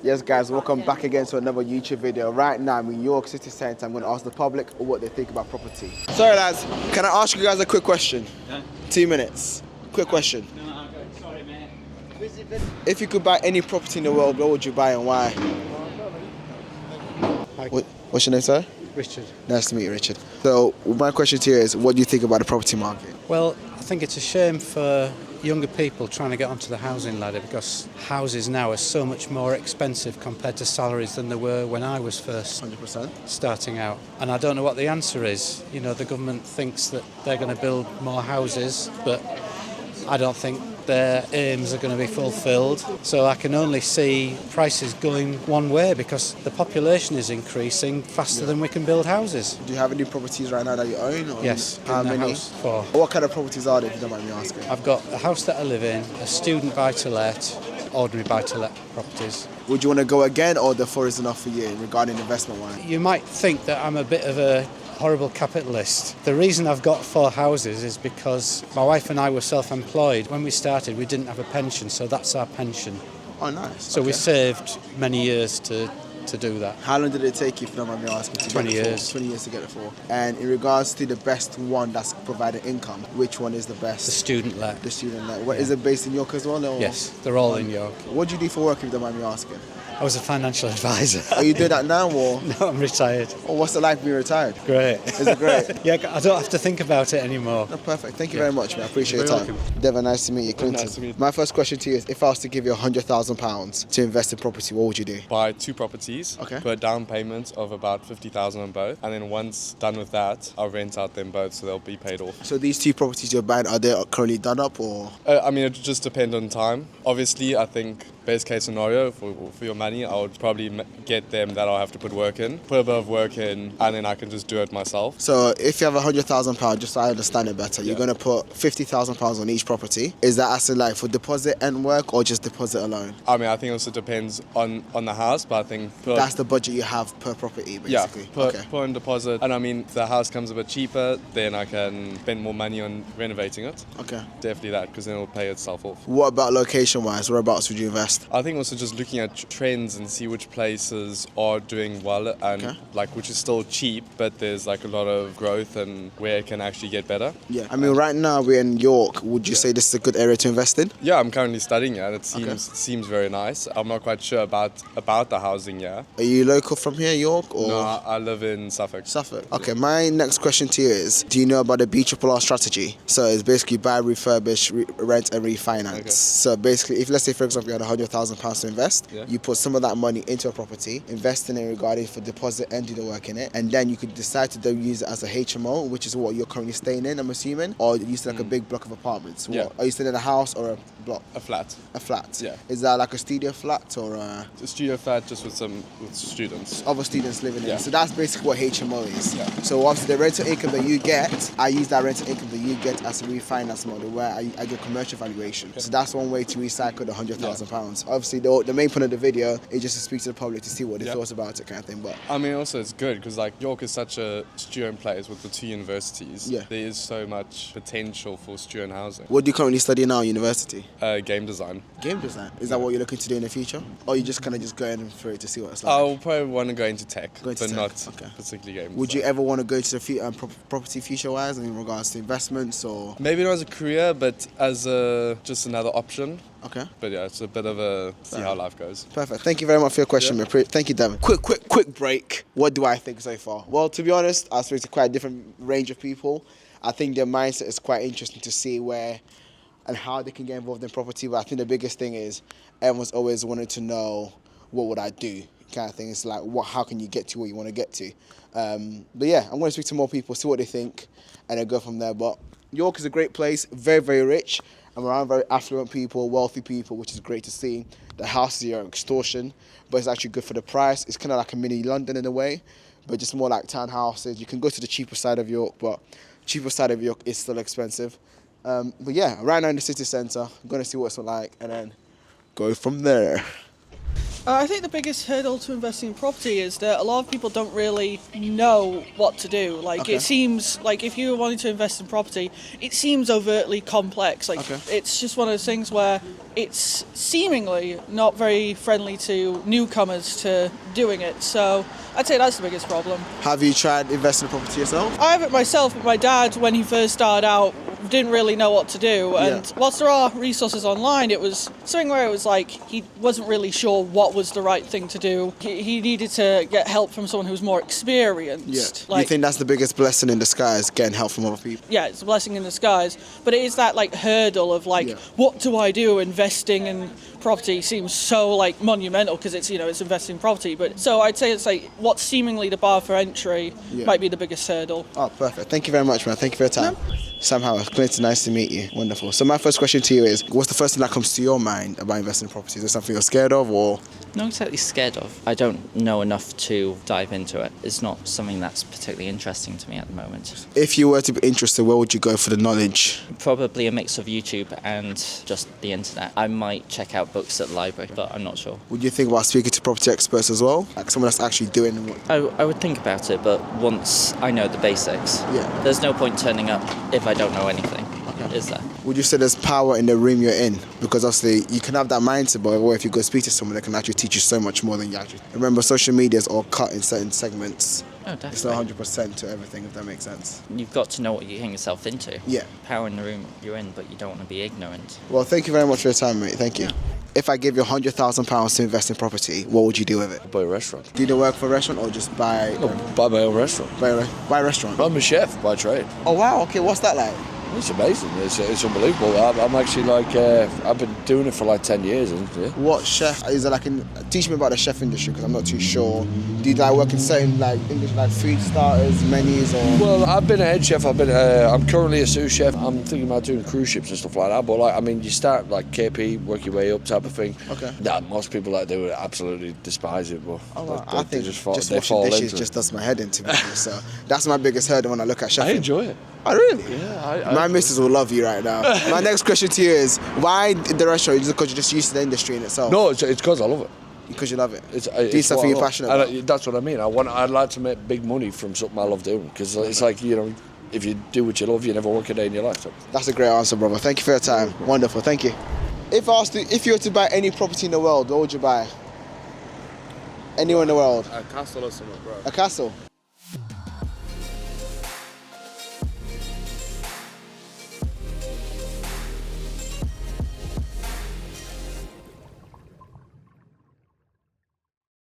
Yes guys, welcome back again to another YouTube video. Right now I'm in York City Centre. I'm going to ask the public what they think about property. Sorry lads, can I ask you guys a quick question? Yeah. 2 minutes. Quick question. No, sorry mate. If you could buy any property in the world, what would you buy and why? What's your name, sir? Richard. Nice to meet you, Richard. So my question to you is, what do you think about the property market? Well, I think it's a shame for younger people trying to get onto the housing ladder because houses now are so much more expensive compared to salaries than they were when I was first 100%. starting out. And I don't know what the answer is. You know, the government thinks that they're going to build more houses, but I don't think their aims are going to be fulfilled. So I can only see prices going one way because the population is increasing faster than we can build houses. Do you have any properties right now that you own? Or Yes. How many? House for. What kind of properties are they, if you don't mind me asking? I've got a house that I live in, a student buy-to-let, ordinary buy-to-let properties. Would you want to go again, or the four is enough for you regarding investment-wise? You might think that I'm a bit of a horrible capitalist. The reason I've got 4 houses is because my wife and I were self-employed. When we started, we didn't have a pension, so that's our pension. Oh, nice. So we saved many years to do that. How long did it take you, if you don't mind me asking, to 20 get the years. 20 years to get it for? And in regards to the best one that's provided income, which one is the best? The student let. The student let. What, is it based in York as well? Or? Yes, they're all in York. What do you do for work, if you don't mind me asking? I was a financial advisor. Are you doing that now, or? No, I'm retired. Or what's it like being retired? Great. Is it great? Yeah, I don't have to think about it anymore. No, perfect. Thank you very much, man. I appreciate your You're time. Devon, nice to meet you. Clinton. Nice to meet you. My first question to you is, if I was to give you £100,000 to invest in property, what would you do? Buy 2 properties, Okay. put a down payment of about 50,000 on both, and then once done with that, I'll rent out them both so they'll be paid off. So these 2 properties you're buying, are they currently done up, or? I mean, it just depends on time. Obviously, I think best case scenario for your money, I would probably get them that I'll have to put work in, put a bit of work in, and then I can just do it myself. So if you have £100,000, just so I understand it better, you're going to put £50,000 on each property. Is that as in like for deposit and work, or just deposit alone? I mean, I think it also depends on the house, but I think That's the budget you have per property, basically. yeah, put on deposit. And I mean, if the house comes a bit cheaper, then I can spend more money on renovating it. Okay. Definitely that, because then it'll pay itself off. What about location-wise? Whereabouts would you invest? I think also just looking at trends and see which places are doing well and like which is still cheap, but there's like a lot of growth and where it can actually get better. Yeah. I mean, right now we're in York. Would you say this is a good area to invest in? Yeah, I'm currently studying here and it seems very nice. I'm not quite sure about the housing here. Are you local from here, York? Or? No, I live in Suffolk. Suffolk. Okay, my next question to you is, do you know about the BRRR strategy? So it's basically buy, refurbish, rent and refinance. Okay. So basically, if let's say for example you had £100,000 to invest, Yeah. you put some of that money into a property, invest in it regarding for deposit and do the work in it, and then you could decide to then use it as a HMO, which is what you're currently staying in, I'm assuming, or you used to like a big block of apartments. Yeah. What, are you staying in a house or a block? A flat. A flat. Yeah. Is that like a studio flat or It's a studio flat just with students. other students living in? Yeah. So that's basically what HMO is. Yeah. So obviously the rental income that you get, I use that rental income that you get as a refinance model where I get commercial valuation. So that's one way to recycle the £100,000. Obviously the main point of the video is just to speak to the public to see what they thought about it, kind of thing. But I mean, also it's good because like York is such a student place with the 2 universities. Yeah. There is so much potential for student housing. what do you currently study now at university? Game design. Game design. Is that what you're looking to do in the future? Or you just kind of just going for it to see what it's like? I'll probably want to go into tech, Go into but tech, not okay. particularly game Would you design. ever want to go into the property future-wise in regards to investments or? Maybe not as a career, but as just another option. Okay. But yeah, it's a bit of a see how life goes. Perfect. Thank you very much for your question, man. Thank you, Devin. Quick break. What do I think so far? Well, to be honest, I speak to quite a different range of people. I think their mindset is quite interesting to see where and how they can get involved in property. But I think the biggest thing is everyone's always wanted to know, what would I do? Kind of thing. It's like, how can you get to where you want to get to? But yeah, I'm going to speak to more people, see what they think, and then go from there. But York is a great place, very, very rich. I'm around very affluent people, wealthy people, which is great to see. The houses here are extortion, but it's actually good for the price. It's kind of like a mini London in a way, but just more like townhouses. You can go to the cheaper side of York, but cheaper side of York is still expensive. But yeah, right now in the city centre, I'm going to see what it's like and then go from there. I think the biggest hurdle to investing in property is that a lot of people don't really know what to do. Like, Okay. it seems like if you're wanting to invest in property, it seems overtly complex. Like, Okay. it's just one of those things where it's seemingly not very friendly to newcomers to doing it. So I'd say that's the biggest problem. Have you tried investing in property yourself? I have it myself, but my dad, when he first started out, didn't really know what to do. And Yeah. whilst there are resources online, it was something where it was like he wasn't really sure what was the right thing to do. He needed to get help from someone who was more experienced. Do you think that's the biggest blessing in disguise, getting help from other people? Yeah, it's a blessing in disguise. But it is that like hurdle of like, Yeah. what do I do? Investing in property seems so like monumental because it's it's investing in property. But so I'd say it's like what's seemingly the bar for entry Yeah. might be the biggest hurdle. Oh, perfect. Thank you very much, man. Thank you for your time. Sam Howard, Clinton, nice to meet you. Wonderful. So my first question to you is, what's the first thing that comes to your mind about investing in property? Is there something you're scared of, or? Not exactly scared of. I don't know enough to dive into it. It's not something that's particularly interesting to me at the moment. If you were to be interested, where would you go for the knowledge? Probably a mix of YouTube and just the internet. I might check out books at the library, but I'm not sure. Would you think about speaking to property experts as well? Like someone that's actually doing what? I would think about it, but once I know the basics, Yeah. there's no point turning up if I don't know anything, is there? Would you say there's power in the room you're in? Because obviously you can have that mindset, but if you go speak to someone, they can actually teach you so much more than you actually. Remember, social media is all cut in certain segments. Oh, It's definitely. not 100% to everything, if that makes sense. You've got to know what you're getting yourself into. Yeah. Power in the room you're in, but you don't want to be ignorant. Well, thank you very much for your time, mate. Thank you. If I give you £100,000 to invest in property, what would you do with it? Buy a restaurant. Do you work for a restaurant or just buy Buy my own restaurant. buy a restaurant? I'm a chef by trade. Oh wow, okay, what's that like? It's amazing. It's unbelievable. I'm actually like I've been doing it for like 10 years. And, yeah. What chef is it like? Teach me about the chef industry because I'm not too sure. Do you like work in certain like English like food starters, menus, or? Well, I've been a head chef. I'm currently a sous chef. I'm thinking about doing cruise ships and stuff like that. But like, I mean, you start like KP, work your way up, type of thing. Okay. Yeah, most people that do it absolutely despise it. But I think they just they fall washing dishes into just does my head in, to be honest. So that's my biggest hurdle when I look at chefing. I enjoy it. Oh really? Yeah, My missus will love you right now. My next question to you is, why the restaurant? Is it because you're just used to the industry in itself? No, it's because I love it. Because you love it. It's stuff what I you're love. passionate And about. that's what I mean. I'd like to make big money from something I love doing because it's like, you know, if you do what you love, you never work a day in your life. So. That's a great answer, brother. Thank you for your time. Wonderful. Thank you. If you were to buy any property in the world, what would you buy? Anywhere in the world? A castle or something, bro. A castle.